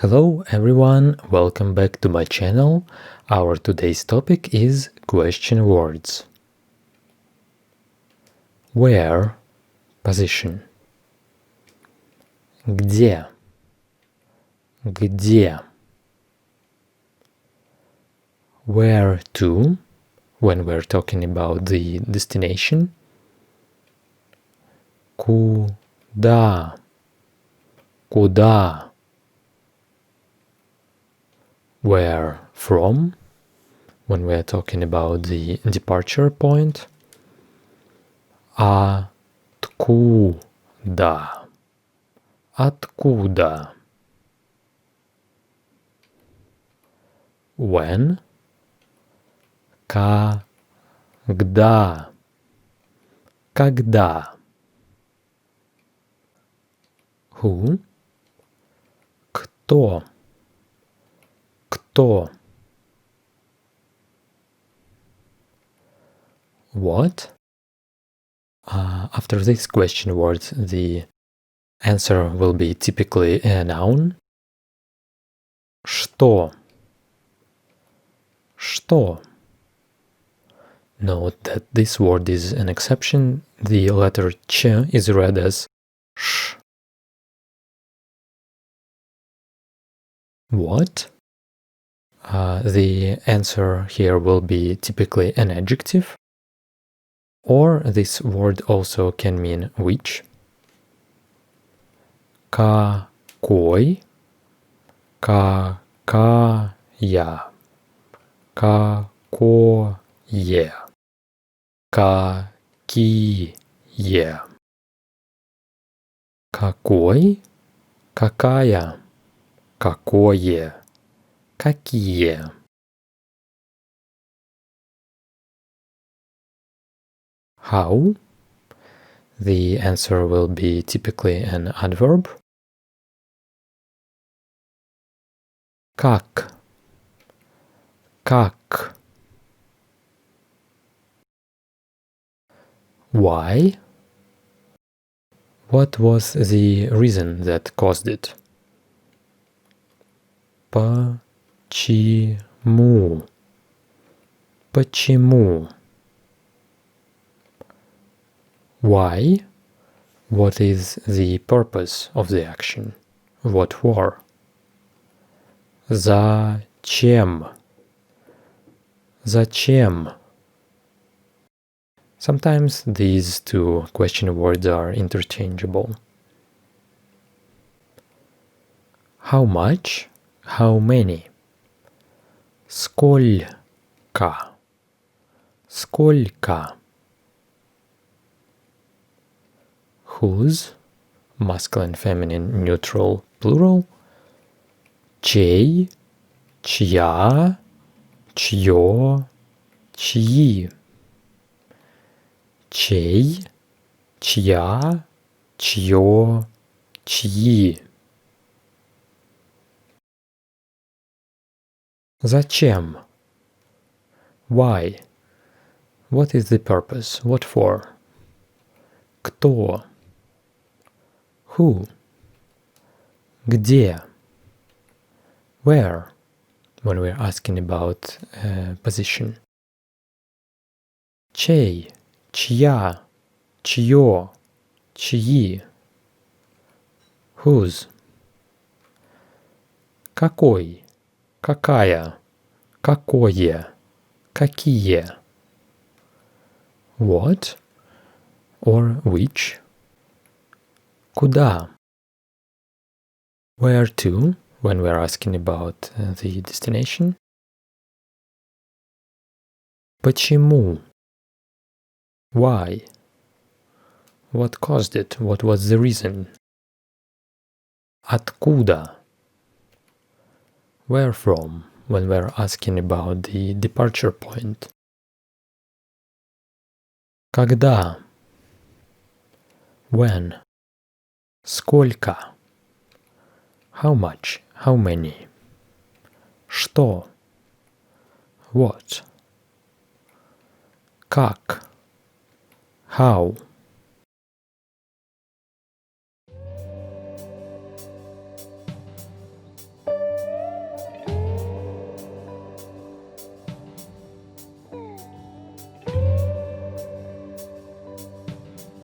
Hello everyone, welcome back to my channel. Our today's topic is question words. Where, position. Где, где. Where to, when we're talking about the destination. Куда, куда. Where from, when we're talking about the departure point. Откуда, откуда. When, когда, когда. Who, кто, кто. What? After these question words, the answer will be typically a noun. Что? Что? Note that this word is an exception. The letter ch is read as sh. What? The answer here will be typically an adjective, or this word also can mean which. Какой, какая, какое, какие. Какой, какая, какое, какие. How? The answer will be typically an adverb. Как, как. Why? What was the reason that caused it? Почему, почему. Why? What is the purpose of the action? What for? Зачем, зачем. Sometimes these two question words are interchangeable. How much? How many? Сколько, сколько. Whose, masculine, feminine, neutral, plural. Чей, чья, чье, чьи. Чей, чья, чье, чьи. Зачем? Why? What is the purpose? What for? Кто? Who? Где? Where? When we're asking about position. Чей, чья, чье, чьи. Whose? Какой, какая, какое, какие. What? Or which? Куда? Where to, when we're asking about the destination. Почему? Why? What caused it? What was the reason? Откуда? Where from, when we're asking about the departure point. Когда? When? Сколько? How much? How many? Что? What? Как? How?